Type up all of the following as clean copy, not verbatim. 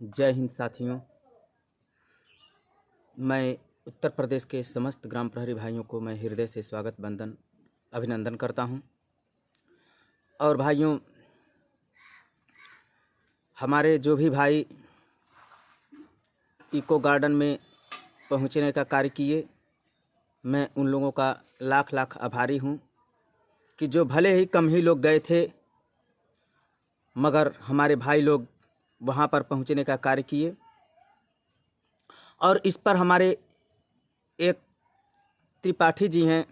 जय हिंद साथियों। मैं उत्तर प्रदेश के समस्त ग्राम प्रहरी भाइयों को मैं हृदय से स्वागत वंदन अभिनंदन करता हूं। और भाइयों, हमारे जो भी भाई इको गार्डन में पहुंचने का कार्य किए, मैं उन लोगों का लाख लाख आभारी हूं कि जो भले ही कम ही लोग गए थे, मगर हमारे भाई लोग वहां पर पहुंचने का कार्य किए। और इस पर हमारे एक त्रिपाठी जी हैं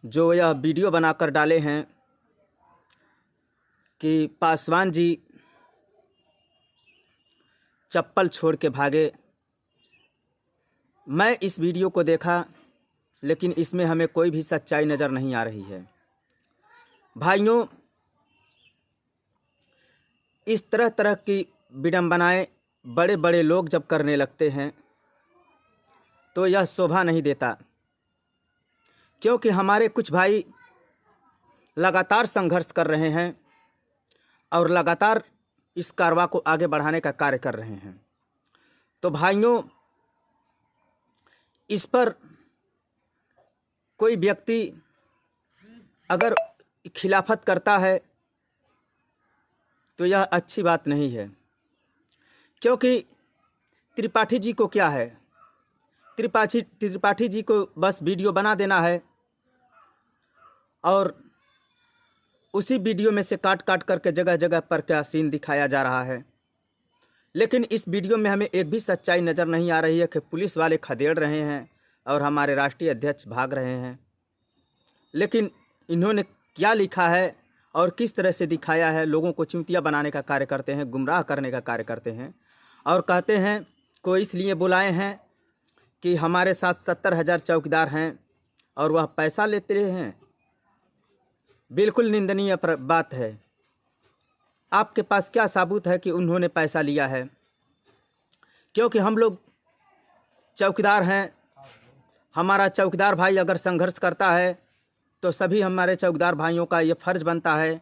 जो यह वीडियो बनाकर डाले हैं कि पासवान जी चप्पल छोड़ के भागे। मैं इस वीडियो को देखा, लेकिन इसमें हमें कोई भी सच्चाई नज़र नहीं आ रही है। भाइयों, इस तरह तरह की विडंबनाएं बड़े बड़े लोग जब करने लगते हैं तो यह शोभा नहीं देता, क्योंकि हमारे कुछ भाई लगातार संघर्ष कर रहे हैं और लगातार इस कारवां को आगे बढ़ाने का कार्य कर रहे हैं। तो भाइयों, इस पर कोई व्यक्ति अगर खिलाफत करता है तो यह अच्छी बात नहीं है, क्योंकि त्रिपाठी जी को क्या है, त्रिपाठी जी को बस वीडियो बना देना है और उसी वीडियो में से काट काट करके जगह जगह पर क्या सीन दिखाया जा रहा है। लेकिन इस वीडियो में हमें एक भी सच्चाई नज़र नहीं आ रही है कि पुलिस वाले खदेड़ रहे हैं और हमारे राष्ट्रीय अध्यक्ष भाग रहे हैं। लेकिन इन्होंने क्या लिखा है और किस तरह से दिखाया है, लोगों को चूतिया बनाने का कार्य करते हैं, गुमराह करने का कार्य करते हैं और कहते हैं को इसलिए बुलाए हैं कि हमारे साथ 70,000 चौकीदार हैं और वह पैसा लेते हैं। बिल्कुल निंदनीय बात है। आपके पास क्या सबूत है कि उन्होंने पैसा लिया है? क्योंकि हम लोग चौकीदार हैं। हमारा चौकीदार भाई अगर संघर्ष करता है तो सभी हमारे चौकीदार भाइयों का ये फर्ज बनता है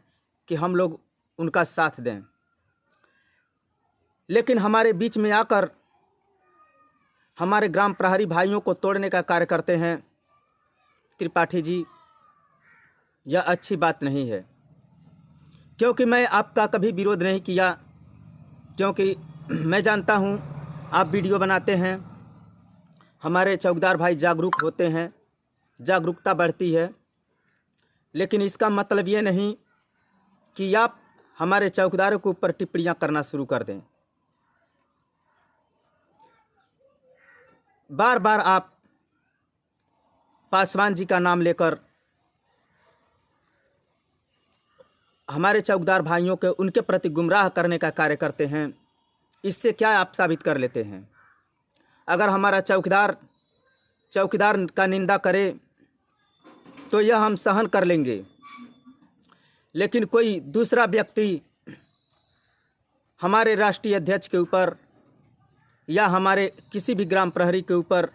कि हम लोग उनका साथ दें। लेकिन हमारे बीच में आकर हमारे ग्राम प्रहरी भाइयों को तोड़ने का कार्य करते हैं त्रिपाठी जी, यह अच्छी बात नहीं है। क्योंकि मैं आपका कभी विरोध नहीं किया, क्योंकि मैं जानता हूं आप वीडियो बनाते हैं, हमारे चौकीदार भाई जागरूक होते हैं, जागरूकता बढ़ती है। लेकिन इसका मतलब ये नहीं कि आप हमारे चौकीदारों के ऊपर टिप्पणियां करना शुरू कर दें। बार बार आप पासवान जी का नाम लेकर हमारे चौकीदार भाइयों के उनके प्रति गुमराह करने का कार्य करते हैं। इससे क्या आप साबित कर लेते हैं? अगर हमारा चौकीदार का निंदा करे तो यह हम सहन कर लेंगे, लेकिन कोई दूसरा व्यक्ति हमारे राष्ट्रीय अध्यक्ष के ऊपर या हमारे किसी भी ग्राम प्रहरी के ऊपर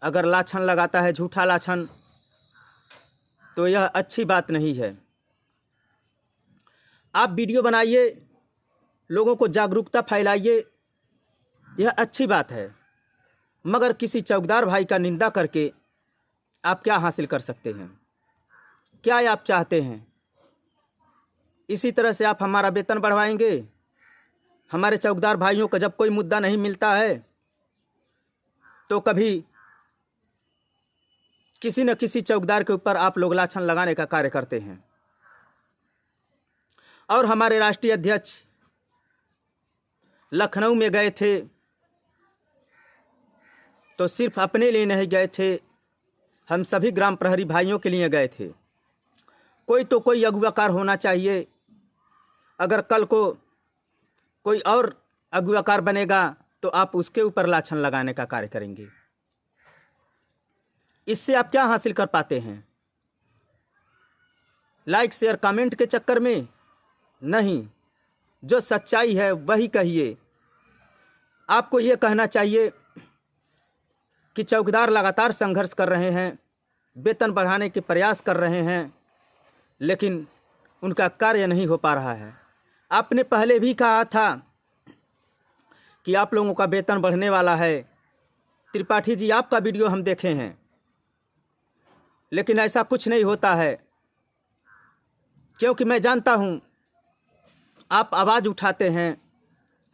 अगर लाछन लगाता है, झूठा लाछन, तो यह अच्छी बात नहीं है। आप वीडियो बनाइए, लोगों को जागरूकता फैलाइए, यह अच्छी बात है। मगर किसी चौकीदार भाई का निंदा करके आप क्या हासिल कर सकते हैं? क्या आप चाहते हैं? इसी तरह से आप हमारा वेतन बढ़वाएंगे? हमारे चौकीदार भाइयों का जब कोई मुद्दा नहीं मिलता है तो कभी किसी न किसी चौकीदार के ऊपर आप लोग लाछन लगाने का कार्य करते हैं। और हमारे राष्ट्रीय अध्यक्ष लखनऊ में गए थे तो सिर्फ अपने लिए नहीं गए थे, हम सभी ग्राम प्रहरी भाइयों के लिए गए थे। कोई तो कोई अगुवाकार होना चाहिए। अगर कल को कोई और अगुवाकार बनेगा तो आप उसके ऊपर लाछन लगाने का कार्य करेंगे। इससे आप क्या हासिल कर पाते हैं? लाइक शेयर कमेंट के चक्कर में नहीं, जो सच्चाई है वही कहिए। आपको ये कहना चाहिए कि चौकीदार लगातार संघर्ष कर रहे हैं, वेतन बढ़ाने के प्रयास कर रहे हैं, लेकिन उनका कार्य नहीं हो पा रहा है। आपने पहले भी कहा था कि आप लोगों का वेतन बढ़ने वाला है। त्रिपाठी जी, आपका वीडियो हम देखे हैं, लेकिन ऐसा कुछ नहीं होता है, क्योंकि मैं जानता हूं आप आवाज़ उठाते हैं,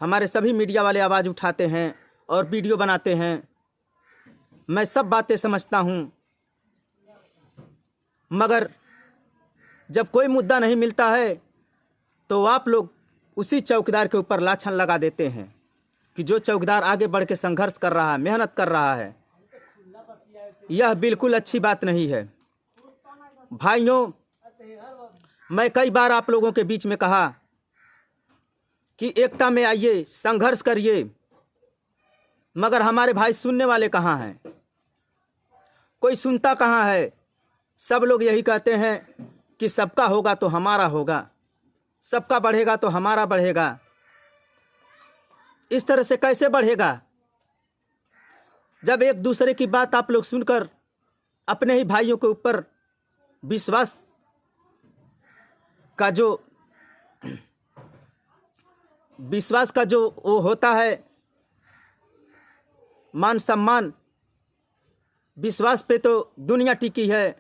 हमारे सभी मीडिया वाले आवाज़ उठाते हैं और वीडियो बनाते हैं। मैं सब बातें समझता हूं, मगर जब कोई मुद्दा नहीं मिलता है तो आप लोग उसी चौकीदार के ऊपर लाछन लगा देते हैं कि जो चौकीदार आगे बढ़ के संघर्ष कर रहा है, मेहनत कर रहा है। यह बिल्कुल अच्छी बात नहीं है। भाइयों, मैं कई बार आप लोगों के बीच में कहा कि एकता में आइए, संघर्ष करिए, मगर हमारे भाई सुनने वाले कहाँ हैं? कोई सुनता कहाँ है? सब लोग यही कहते हैं कि सबका होगा तो हमारा होगा, सबका बढ़ेगा तो हमारा बढ़ेगा। इस तरह से कैसे बढ़ेगा जब एक दूसरे की बात आप लोग सुनकर अपने ही भाइयों के ऊपर विश्वास का जो वो होता है, मान सम्मान, विश्वास पे तो दुनिया टिकी है।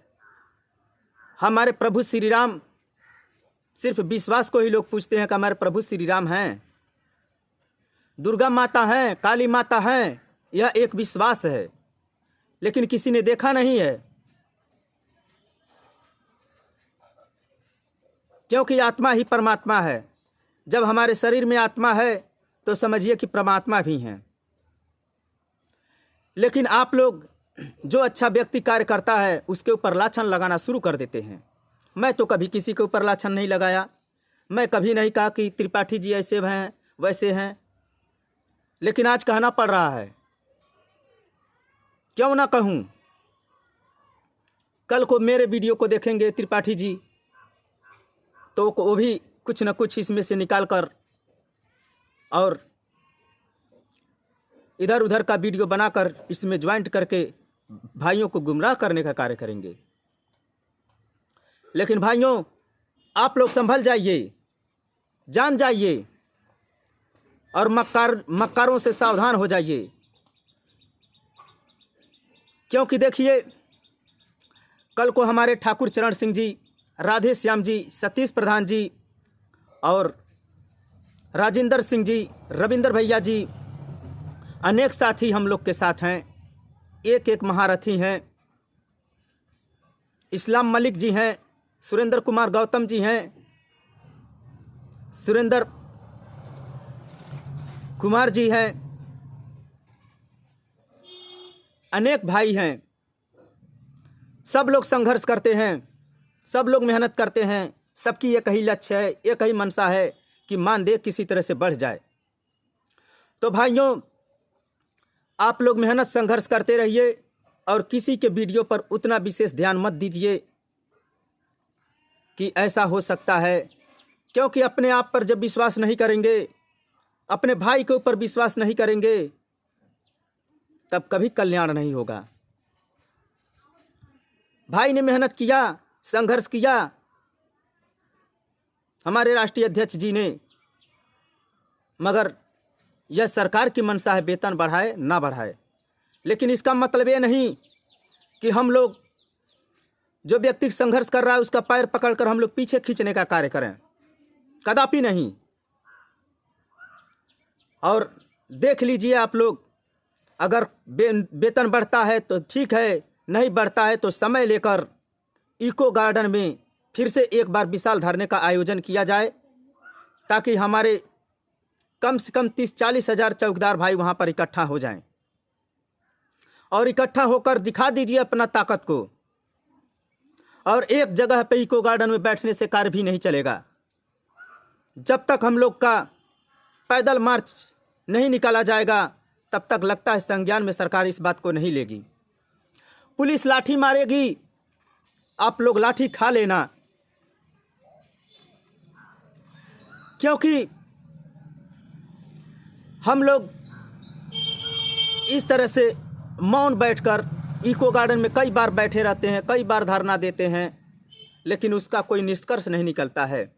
हमारे प्रभु श्री राम, सिर्फ विश्वास को ही लोग पूछते हैं कि हमारे प्रभु श्री राम हैं, दुर्गा माता हैं, काली माता हैं, यह एक विश्वास है, लेकिन किसी ने देखा नहीं है। क्योंकि आत्मा ही परमात्मा है। जब हमारे शरीर में आत्मा है तो समझिए कि परमात्मा भी हैं। लेकिन आप लोग जो अच्छा व्यक्ति कार्य करता है उसके ऊपर लाछन लगाना शुरू कर देते हैं। मैं तो कभी किसी के ऊपर लाछन नहीं लगाया, मैं कभी नहीं कहा कि त्रिपाठी जी ऐसे हैं वैसे हैं, लेकिन आज कहना पड़ रहा है। क्यों ना कहूँ? कल को मेरे वीडियो को देखेंगे त्रिपाठी जी तो वो भी कुछ न कुछ इसमें से निकाल कर और इधर उधर का वीडियो बनाकर इसमें ज्वाइंट करके भाइयों को गुमराह करने का कार्य करेंगे। लेकिन भाइयों, आप लोग संभल जाइए, जान जाइए और मक्कारों से सावधान हो जाइए। क्योंकि देखिए, कल को हमारे ठाकुर चरण सिंह जी, राधे श्याम जी, सतीश प्रधान जी और राजेंद्र सिंह जी, रविंद्र भैया जी, अनेक साथी हम लोग के साथ हैं। एक एक महारथी हैं। इस्लाम मलिक जी हैं, सुरेंद्र कुमार गौतम जी हैं, सुरेंद्र कुमार जी हैं, अनेक भाई हैं। सब लोग संघर्ष करते हैं, सब लोग मेहनत करते हैं। सबकी एक ही लक्ष्य है, एक ही मनसा है कि मानदेय किसी तरह से बढ़ जाए। तो भाइयों, आप लोग मेहनत संघर्ष करते रहिए और किसी के वीडियो पर उतना विशेष ध्यान मत दीजिए कि ऐसा हो सकता है। क्योंकि अपने आप पर जब विश्वास नहीं करेंगे, अपने भाई के ऊपर विश्वास नहीं करेंगे, तब कभी कल्याण नहीं होगा। भाई ने मेहनत किया, संघर्ष किया, हमारे राष्ट्रीय अध्यक्ष जी ने, मगर यह सरकार की मंशा है वेतन बढ़ाए ना बढ़ाए। लेकिन इसका मतलब ये नहीं कि हम लोग जो व्यक्ति संघर्ष कर रहा है उसका पैर पकड़कर हम लोग पीछे खींचने का कार्य करें, कदापि नहीं। और देख लीजिए आप लोग, अगर वेतन बढ़ता है तो ठीक है, नहीं बढ़ता है तो समय लेकर इको गार्डन में फिर से एक बार विशाल धरने का आयोजन किया जाए, ताकि हमारे कम से कम 30-40 हज़ार चौकीदार भाई वहाँ पर इकट्ठा हो जाएं और इकट्ठा होकर दिखा दीजिए अपना ताकत को। और एक जगह पे इको गार्डन में बैठने से कार्य भी नहीं चलेगा। जब तक हम लोग का पैदल मार्च नहीं निकाला जाएगा, तब तक लगता है संज्ञान में सरकार इस बात को नहीं लेगी। पुलिस लाठी मारेगी, आप लोग लाठी खा लेना, क्योंकि हम लोग इस तरह से मौन बैठकर इको गार्डन में कई बार बैठे रहते हैं, कई बार धरना देते हैं, लेकिन उसका कोई निष्कर्ष नहीं निकलता है।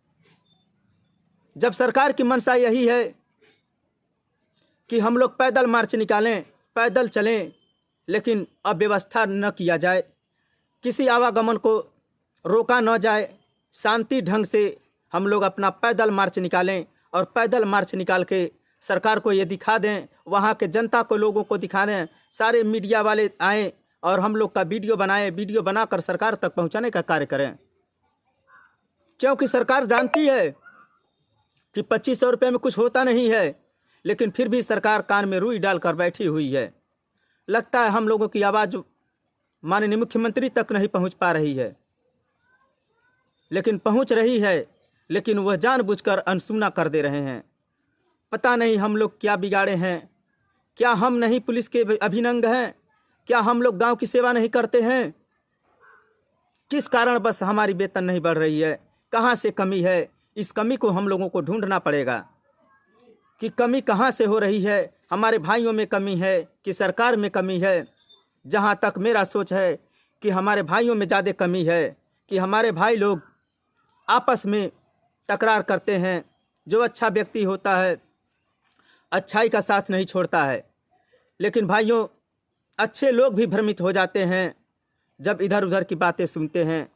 जब सरकार की मंशा यही है कि हम लोग पैदल मार्च निकालें, पैदल चलें, लेकिन अब व्यवस्था न किया जाए, किसी आवागमन को रोका न जाए, शांति ढंग से हम लोग अपना पैदल मार्च निकालें और पैदल मार्च निकाल के सरकार को ये दिखा दें, वहाँ के जनता को, लोगों को दिखा दें, सारे मीडिया वाले आएँ और हम लोग का वीडियो बनाएं, वीडियो बनाकर सरकार तक पहुँचाने का कार्य करें। क्योंकि सरकार जानती है कि 2500 रुपये में कुछ होता नहीं है, लेकिन फिर भी सरकार कान में रुई डालकर बैठी हुई है। लगता है हम लोगों की आवाज़ माननीय मुख्यमंत्री तक नहीं पहुंच पा रही है, लेकिन पहुंच रही है, लेकिन वह जानबूझकर अनसुना कर दे रहे हैं। पता नहीं हम लोग क्या बिगाड़े हैं, क्या हम नहीं पुलिस के अभिनंग हैं, क्या हम लोग गांव की सेवा नहीं करते हैं? किस कारण बस हमारी वेतन नहीं बढ़ रही है? कहाँ से कमी है? इस कमी को हम लोगों को ढूंढना पड़ेगा कि कमी कहाँ से हो रही है। हमारे भाइयों में कमी है कि सरकार में कमी है? जहाँ तक मेरा सोच है कि हमारे भाइयों में ज़्यादा कमी है कि हमारे भाई लोग आपस में तकरार करते हैं। जो अच्छा व्यक्ति होता है अच्छाई का साथ नहीं छोड़ता है, लेकिन भाइयों अच्छे लोग भी भ्रमित हो जाते हैं जब इधर उधर की बातें सुनते हैं।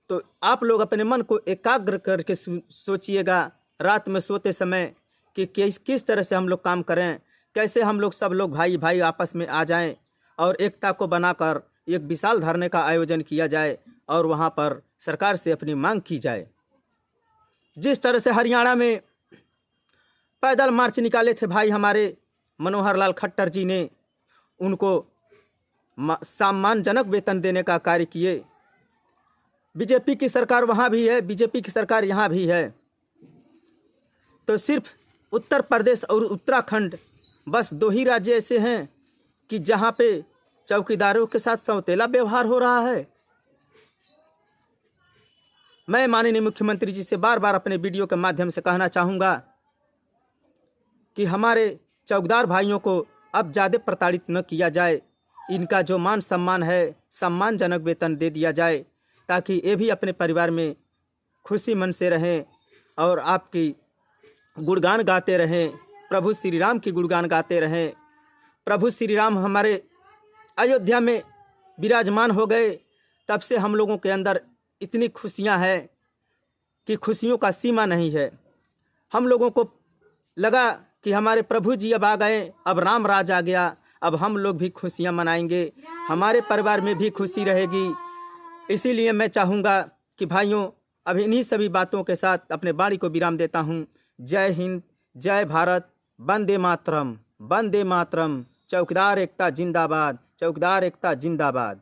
तो आप लोग अपने मन को एकाग्र करके सोचिएगा रात में सोते समय कि किस तरह से हम लोग काम करें, कैसे हम लोग सब लोग भाई भाई आपस में आ जाएं और एकता को बनाकर एक विशाल धरने का आयोजन किया जाए और वहां पर सरकार से अपनी मांग की जाए। जिस तरह से हरियाणा में पैदल मार्च निकाले थे भाई हमारे मनोहर लाल खट्टर जी ने, उनको सम्मानजनक वेतन देने का कार्य किए। बीजेपी की सरकार वहाँ भी है, बीजेपी की सरकार यहाँ भी है, तो सिर्फ उत्तर प्रदेश और उत्तराखंड बस 2 ही राज्य ऐसे हैं कि जहाँ पे चौकीदारों के साथ सौतेला व्यवहार हो रहा है। मैं माननीय मुख्यमंत्री जी से बार बार अपने वीडियो के माध्यम से कहना चाहूँगा कि हमारे चौकीदार भाइयों को अब ज़्यादा प्रताड़ित न किया जाए। इनका जो मान सम्मान है, सम्मानजनक वेतन दे दिया जाए, ताकि ये भी अपने परिवार में खुशी मन से रहें और आपकी गुणगान गाते रहें, प्रभु श्री राम की गुणगान गाते रहें। प्रभु श्री राम हमारे अयोध्या में विराजमान हो गए, तब से हम लोगों के अंदर इतनी खुशियां हैं कि खुशियों का सीमा नहीं है। हम लोगों को लगा कि हमारे प्रभु जी अब आ गए, अब राम राज आ गया, अब हम लोग भी खुशियां मनाएंगे, हमारे परिवार में भी खुशी रहेगी। इसीलिए मैं चाहूँगा कि भाइयों अब इन्हीं सभी बातों के साथ अपने वाणी को विराम देता हूँ। जय हिंद, जय भारत, वंदे मातरम, वंदे मातरम। चौकीदार एकता जिंदाबाद, चौकीदार एकता जिंदाबाद।